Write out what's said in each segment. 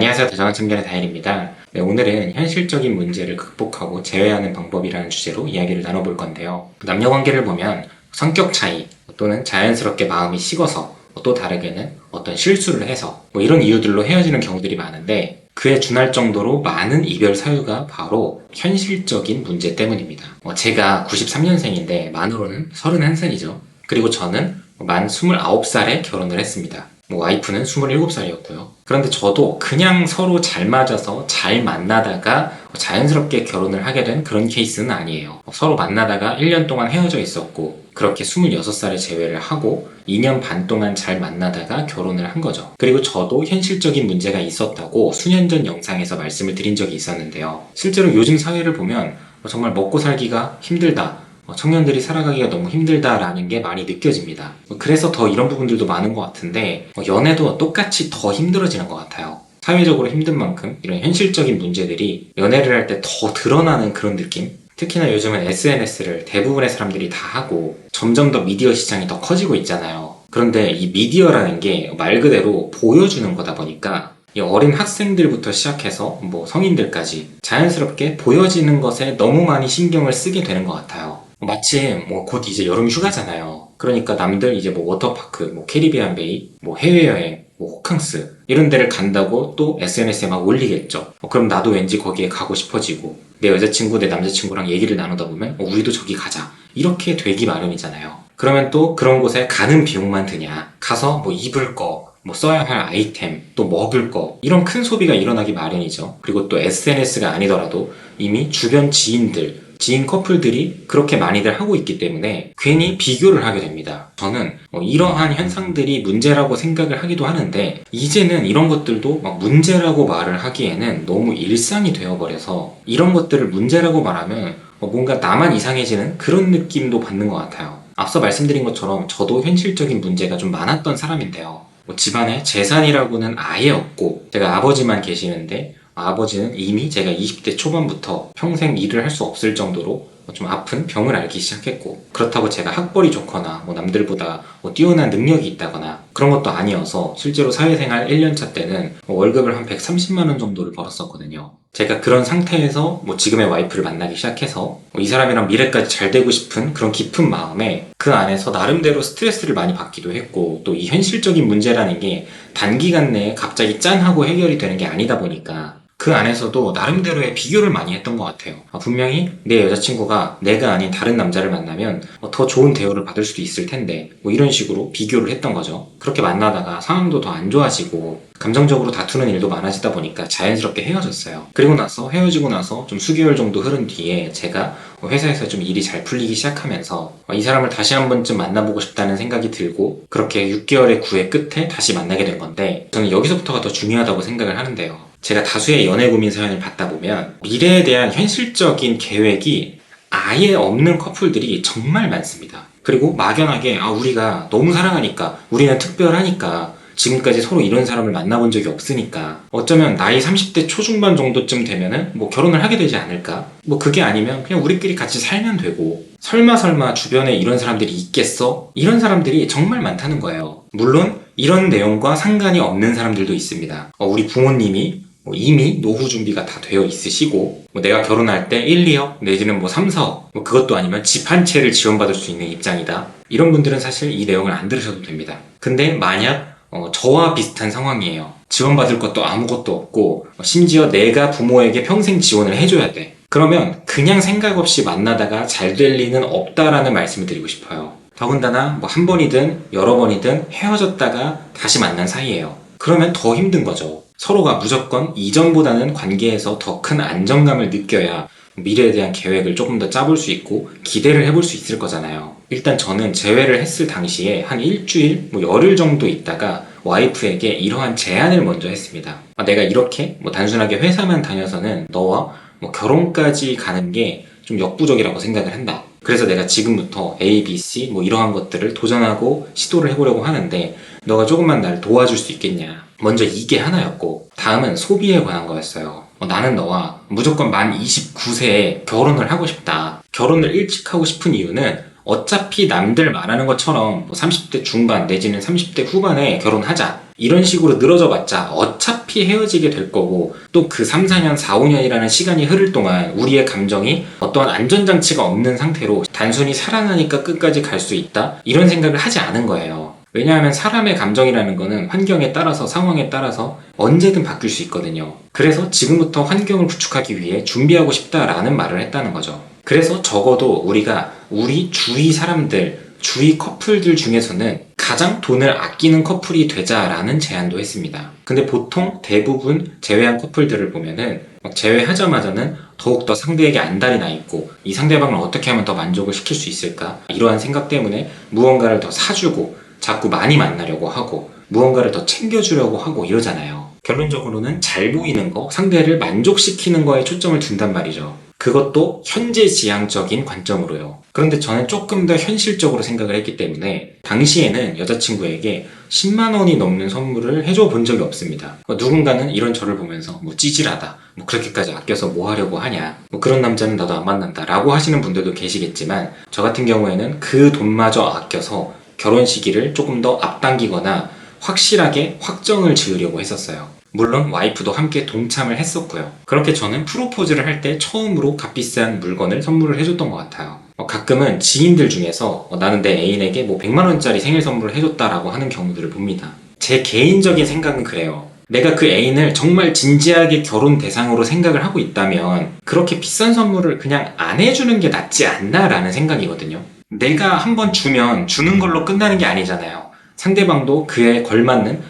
안녕하세요. 다정한 청년의 다일입니다. 네, 오늘은 현실적인 문제를 극복하고 제외하는 방법이라는 주제로 이야기를 나눠볼 건데요. 남녀 관계를 보면 성격 차이 또는 자연스럽게 마음이 식어서 또 다르게는 어떤 실수를 해서 이런 이유들로 헤어지는 경우들이 많은데 그에 준할 정도로 많은 이별 사유가 바로 현실적인 문제 때문입니다. 제가 93년생인데 만으로는 31살이죠. 그리고 저는 만 29살에 결혼을 했습니다. 와이프는 27살이었고요. 그런데 저도 그냥 서로 잘 맞아서 잘 만나다가 자연스럽게 결혼을 하게 된 그런 케이스는 아니에요. 서로 만나다가 1년 동안 헤어져 있었고 그렇게 26살에 재회를 하고 2년 반 동안 잘 만나다가 결혼을 한 거죠. 그리고 저도 현실적인 문제가 있었다고 수년 전 영상에서 말씀을 드린 적이 있었는데요. 실제로 요즘 사회를 보면 정말 먹고 살기가 힘들다, 청년들이 살아가기가 너무 힘들다라는 게 많이 느껴집니다. 그래서 더 이런 부분들도 많은 것 같은데 연애도 똑같이 더 힘들어지는 것 같아요. 사회적으로 힘든 만큼 이런 현실적인 문제들이 연애를 할 때 더 드러나는 그런 느낌? 특히나 요즘은 SNS를 대부분의 사람들이 다 하고 점점 더 미디어 시장이 더 커지고 있잖아요. 그런데 이 미디어라는 게 말 그대로 보여주는 거다 보니까 이 어린 학생들부터 시작해서 성인들까지 자연스럽게 보여지는 것에 너무 많이 신경을 쓰게 되는 것 같아요. 마침 곧 이제 여름 휴가잖아요. 그러니까 남들 이제 워터파크, 캐리비안 베이, 해외여행, 호캉스 이런 데를 간다고 또 SNS에 막 올리겠죠. 그럼 나도 왠지 거기에 가고 싶어지고 내 여자친구, 내 남자친구랑 얘기를 나누다 보면 우리도 저기 가자 이렇게 되기 마련이잖아요. 그러면 또 그런 곳에 가는 비용만 드냐? 가서 입을 거, 써야 할 아이템, 또 먹을 거 이런 큰 소비가 일어나기 마련이죠. 그리고 또 SNS가 아니더라도 이미 주변 지인 커플들이 그렇게 많이들 하고 있기 때문에 괜히 비교를 하게 됩니다. 저는 이러한 현상들이 문제라고 생각을 하기도 하는데 이제는 이런 것들도 막 문제라고 말을 하기에는 너무 일상이 되어버려서 이런 것들을 문제라고 말하면 뭔가 나만 이상해지는 그런 느낌도 받는 것 같아요. 앞서 말씀드린 것처럼 저도 현실적인 문제가 좀 많았던 사람인데요. 집안에 재산이라고는 아예 없고 제가 아버지만 계시는데 아버지는 이미 제가 20대 초반부터 평생 일을 할 수 없을 정도로 좀 아픈 병을 앓기 시작했고 그렇다고 제가 학벌이 좋거나 남들보다 뛰어난 능력이 있다거나 그런 것도 아니어서 실제로 사회생활 1년차 때는 월급을 한 130만 원 정도를 벌었었거든요. 제가 그런 상태에서 지금의 와이프를 만나기 시작해서 이 사람이랑 미래까지 잘 되고 싶은 그런 깊은 마음에 그 안에서 나름대로 스트레스를 많이 받기도 했고 또 이 현실적인 문제라는 게 단기간 내에 갑자기 짠 하고 해결이 되는 게 아니다 보니까 그 안에서도 나름대로의 비교를 많이 했던 것 같아요. 분명히 내 여자친구가 내가 아닌 다른 남자를 만나면 더 좋은 대우를 받을 수도 있을 텐데 이런 식으로 비교를 했던 거죠. 그렇게 만나다가 상황도 더 안 좋아지고 감정적으로 다투는 일도 많아지다 보니까 자연스럽게 헤어졌어요. 그리고 나서 헤어지고 나서 좀 수개월 정도 흐른 뒤에 제가 회사에서 좀 일이 잘 풀리기 시작하면서 이 사람을 다시 한 번쯤 만나보고 싶다는 생각이 들고 그렇게 6개월의 구애 끝에 다시 만나게 된 건데 저는 여기서부터가 더 중요하다고 생각을 하는데요. 제가 다수의 연애 고민 사연을 받다 보면 미래에 대한 현실적인 계획이 아예 없는 커플들이 정말 많습니다. 그리고 막연하게 우리가 너무 사랑하니까 우리는 특별하니까 지금까지 서로 이런 사람을 만나본 적이 없으니까 어쩌면 나이 30대 초중반 정도쯤 되면은 결혼을 하게 되지 않을까? 그게 아니면 그냥 우리끼리 같이 살면 되고 설마 주변에 이런 사람들이 있겠어? 이런 사람들이 정말 많다는 거예요. 물론 이런 내용과 상관이 없는 사람들도 있습니다. 우리 부모님이 이미 노후 준비가 다 되어 있으시고 내가 결혼할 때 1, 2억 내지는 3, 4억 그것도 아니면 집 한 채를 지원받을 수 있는 입장이다. 이런 분들은 사실 이 내용을 안 들으셔도 됩니다. 근데 만약 저와 비슷한 상황이에요. 지원받을 것도 아무것도 없고 심지어 내가 부모에게 평생 지원을 해줘야 돼. 그러면 그냥 생각 없이 만나다가 잘 될 리는 없다라는 말씀을 드리고 싶어요. 더군다나 한 번이든 여러 번이든 헤어졌다가 다시 만난 사이예요. 그러면 더 힘든 거죠. 서로가 무조건 이전보다는 관계에서 더 큰 안정감을 느껴야 미래에 대한 계획을 조금 더 짜볼 수 있고 기대를 해볼 수 있을 거잖아요. 일단 저는 재회를 했을 당시에 한 일주일, 열흘 정도 있다가 와이프에게 이러한 제안을 먼저 했습니다. 내가 이렇게 단순하게 회사만 다녀서는 너와 결혼까지 가는 게 좀 역부족이라고 생각을 한다. 그래서 내가 지금부터 A, B, C 이러한 것들을 도전하고 시도를 해보려고 하는데 너가 조금만 날 도와줄 수 있겠냐. 먼저 이게 하나였고 다음은 소비에 관한 거였어요. 나는 너와 무조건 만 29세에 결혼을 하고 싶다. 결혼을 일찍 하고 싶은 이유는 어차피 남들 말하는 것처럼 30대 중반 내지는 30대 후반에 결혼하자. 이런 식으로 늘어져 봤자 어차피 헤어지게 될 거고 또 그 3, 4년, 4, 5년이라는 시간이 흐를 동안 우리의 감정이 어떠한 안전장치가 없는 상태로 단순히 사랑하니까 끝까지 갈 수 있다? 이런 생각을 하지 않은 거예요. 왜냐하면 사람의 감정이라는 거는 환경에 따라서 상황에 따라서 언제든 바뀔 수 있거든요. 그래서 지금부터 환경을 구축하기 위해 준비하고 싶다라는 말을 했다는 거죠. 그래서 적어도 우리가 우리 주위 사람들, 주위 커플들 중에서는 가장 돈을 아끼는 커플이 되자라는 제안도 했습니다. 근데 보통 대부분 제외한 커플들을 보면은 막 제외하자마자는 더욱더 상대에게 안달이 나 있고 이 상대방을 어떻게 하면 더 만족을 시킬 수 있을까? 이러한 생각 때문에 무언가를 더 사주고 자꾸 많이 만나려고 하고 무언가를 더 챙겨주려고 하고 이러잖아요. 결론적으로는 잘 보이는 거, 상대를 만족시키는 거에 초점을 둔단 말이죠. 그것도 현재지향적인 관점으로요. 그런데 저는 조금 더 현실적으로 생각을 했기 때문에 당시에는 여자친구에게 10만 원이 넘는 선물을 해줘 본 적이 없습니다. 누군가는 이런 저를 보면서 찌질하다, 그렇게까지 아껴서 뭐 하려고 하냐, 그런 남자는 나도 안 만난다 라고 하시는 분들도 계시겠지만 저 같은 경우에는 그 돈마저 아껴서 결혼 시기를 조금 더 앞당기거나 확실하게 확정을 지으려고 했었어요. 물론 와이프도 함께 동참을 했었고요. 그렇게 저는 프로포즈를 할 때 처음으로 값비싼 물건을 선물을 해줬던 것 같아요. 가끔은 지인들 중에서 나는 내 애인에게 100만 원짜리 생일 선물을 해줬다라고 하는 경우들을 봅니다. 제 개인적인 생각은 그래요. 내가 그 애인을 정말 진지하게 결혼 대상으로 생각을 하고 있다면 그렇게 비싼 선물을 그냥 안 해주는 게 낫지 않나라는 생각이거든요. 내가 한번 주면 주는 걸로 끝나는 게 아니잖아요. 상대방도 그에 걸맞는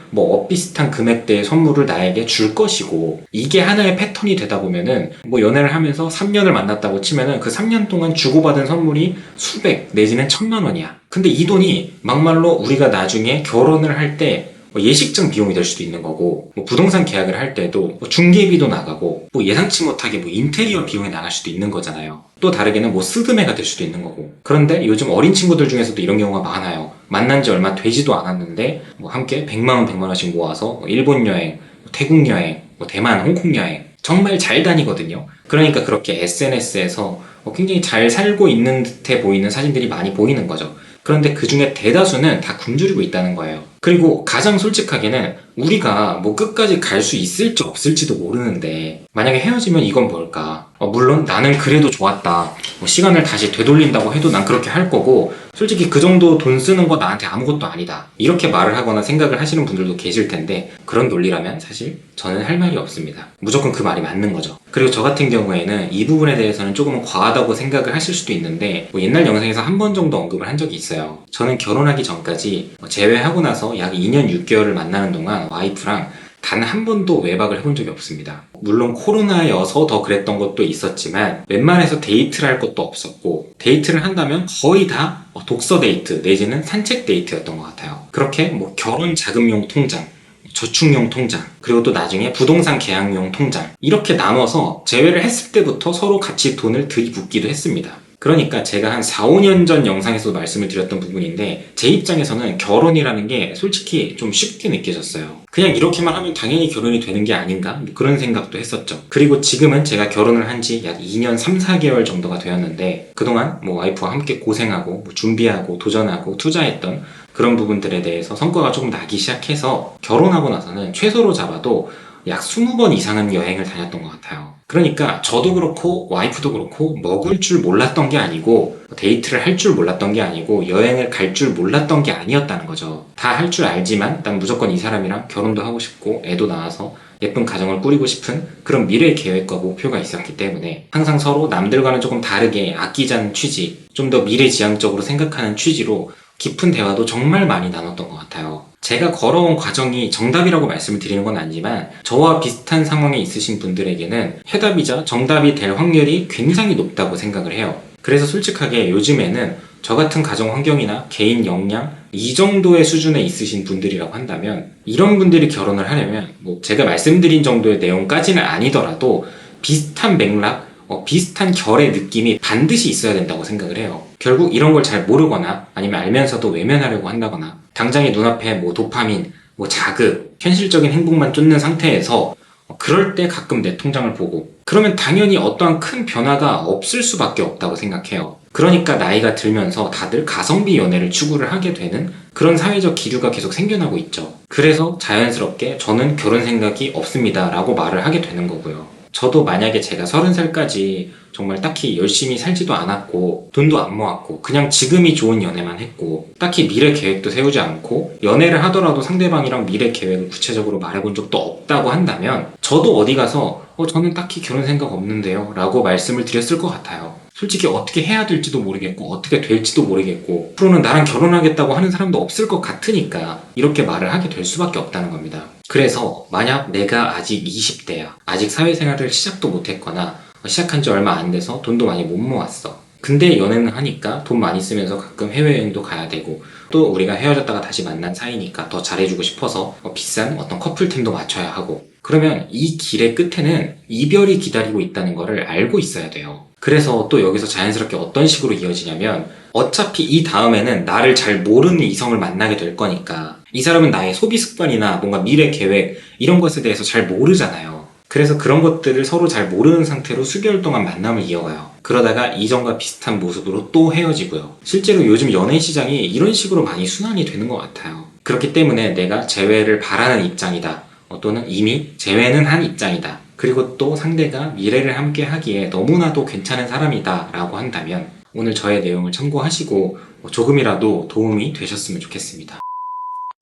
비슷한 금액대의 선물을 나에게 줄 것이고 이게 하나의 패턴이 되다 보면은 연애를 하면서 3년을 만났다고 치면은 그 3년 동안 주고받은 선물이 수백 내지는 1,000만 원이야. 근데 이 돈이 막말로 우리가 나중에 결혼을 할 때 예식장 비용이 될 수도 있는 거고 부동산 계약을 할 때도 중개비도 나가고 예상치 못하게 인테리어 비용이 나갈 수도 있는 거잖아요. 또 다르게는 스드메가 될 수도 있는 거고. 그런데 요즘 어린 친구들 중에서도 이런 경우가 많아요. 만난 지 얼마 되지도 않았는데 함께 100만 원, 100만 원씩 모아서 일본 여행, 태국 여행, 대만, 홍콩 여행 정말 잘 다니거든요. 그러니까 그렇게 SNS에서 굉장히 잘 살고 있는 듯해 보이는 사진들이 많이 보이는 거죠. 그런데 그 중에 대다수는 다 굶주리고 있다는 거예요. 그리고 가장 솔직하게는 우리가 끝까지 갈 수 있을지 없을지도 모르는데 만약에 헤어지면 이건 뭘까? 물론 나는 그래도 좋았다. 시간을 다시 되돌린다고 해도 난 그렇게 할 거고 솔직히 그 정도 돈 쓰는 거 나한테 아무것도 아니다. 이렇게 말을 하거나 생각을 하시는 분들도 계실 텐데 그런 논리라면 사실 저는 할 말이 없습니다. 무조건 그 말이 맞는 거죠. 그리고 저 같은 경우에는 이 부분에 대해서는 조금은 과하다고 생각을 하실 수도 있는데 옛날 영상에서 한 번 정도 언급을 한 적이 있어요. 저는 결혼하기 전까지 제외하고 나서 약 2년 6개월을 만나는 동안 와이프랑 단 한 번도 외박을 해본 적이 없습니다. 물론 코로나여서 더 그랬던 것도 있었지만 웬만해서 데이트를 할 것도 없었고 데이트를 한다면 거의 다 독서 데이트 내지는 산책 데이트였던 것 같아요. 그렇게 결혼 자금용 통장, 저축용 통장, 그리고 또 나중에 부동산 계약용 통장 이렇게 나눠서 제외를 했을 때부터 서로 같이 돈을 들이붓기도 했습니다. 그러니까 제가 한 4, 5년 전 영상에서도 말씀을 드렸던 부분인데 제 입장에서는 결혼이라는 게 솔직히 좀 쉽게 느껴졌어요. 그냥 이렇게만 하면 당연히 결혼이 되는 게 아닌가? 그런 생각도 했었죠. 그리고 지금은 제가 결혼을 한 지 약 2년 3, 4개월 정도가 되었는데 그동안 와이프와 함께 고생하고 준비하고 도전하고 투자했던 그런 부분들에 대해서 성과가 조금 나기 시작해서 결혼하고 나서는 최소로 잡아도 약 20번 이상은 여행을 다녔던 것 같아요. 그러니까 저도 그렇고 와이프도 그렇고 먹을 줄 몰랐던 게 아니고 데이트를 할 줄 몰랐던 게 아니고 여행을 갈 줄 몰랐던 게 아니었다는 거죠. 다 할 줄 알지만 난 무조건 이 사람이랑 결혼도 하고 싶고 애도 낳아서 예쁜 가정을 꾸리고 싶은 그런 미래 계획과 목표가 있었기 때문에 항상 서로 남들과는 조금 다르게 아끼자는 취지, 좀 더 미래지향적으로 생각하는 취지로 깊은 대화도 정말 많이 나눴던 것 같아요. 제가 걸어온 과정이 정답이라고 말씀을 드리는 건 아니지만 저와 비슷한 상황에 있으신 분들에게는 해답이자 정답이 될 확률이 굉장히 높다고 생각을 해요. 그래서 솔직하게 요즘에는 저 같은 가정 환경이나 개인 역량 이 정도의 수준에 있으신 분들이라고 한다면 이런 분들이 결혼을 하려면 제가 말씀드린 정도의 내용까지는 아니더라도 비슷한 맥락, 비슷한 결의 느낌이 반드시 있어야 된다고 생각을 해요. 결국 이런 걸 잘 모르거나 아니면 알면서도 외면하려고 한다거나 당장의 눈앞에 도파민, 자극, 현실적인 행복만 쫓는 상태에서 그럴 때 가끔 내 통장을 보고 그러면 당연히 어떠한 큰 변화가 없을 수밖에 없다고 생각해요. 그러니까 나이가 들면서 다들 가성비 연애를 추구를 하게 되는 그런 사회적 기류가 계속 생겨나고 있죠. 그래서 자연스럽게 저는 결혼 생각이 없습니다 라고 말을 하게 되는 거고요. 저도 만약에 제가 30살까지 정말 딱히 열심히 살지도 않았고 돈도 안 모았고 그냥 지금이 좋은 연애만 했고 딱히 미래 계획도 세우지 않고 연애를 하더라도 상대방이랑 미래 계획을 구체적으로 말해본 적도 없다고 한다면 저도 어디 가서 저는 딱히 결혼 생각 없는데요 라고 말씀을 드렸을 것 같아요. 솔직히 어떻게 해야 될지도 모르겠고 어떻게 될지도 모르겠고 앞으로는 나랑 결혼하겠다고 하는 사람도 없을 것 같으니까 이렇게 말을 하게 될 수밖에 없다는 겁니다. 그래서 만약 내가 아직 20대야 아직 사회생활을 시작도 못했거나 시작한 지 얼마 안 돼서 돈도 많이 못 모았어. 근데 연애는 하니까 돈 많이 쓰면서 가끔 해외여행도 가야 되고 또 우리가 헤어졌다가 다시 만난 사이니까 더 잘해주고 싶어서 비싼 어떤 커플템도 맞춰야 하고 그러면 이 길의 끝에는 이별이 기다리고 있다는 거를 알고 있어야 돼요. 그래서 또 여기서 자연스럽게 어떤 식으로 이어지냐면 어차피 이 다음에는 나를 잘 모르는 이성을 만나게 될 거니까 이 사람은 나의 소비 습관이나 뭔가 미래 계획 이런 것에 대해서 잘 모르잖아요. 그래서 그런 것들을 서로 잘 모르는 상태로 수개월 동안 만남을 이어가요. 그러다가 이전과 비슷한 모습으로 또 헤어지고요. 실제로 요즘 연애 시장이 이런 식으로 많이 순환이 되는 것 같아요. 그렇기 때문에 내가 재회를 바라는 입장이다. 또는 이미 재회는 한 입장이다. 그리고 또 상대가 미래를 함께 하기에 너무나도 괜찮은 사람이다 라고 한다면 오늘 저의 내용을 참고하시고 조금이라도 도움이 되셨으면 좋겠습니다.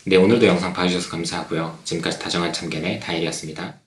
네, 오늘도 영상 봐주셔서 감사하고요. 지금까지 다정한 참견의 다일이었습니다.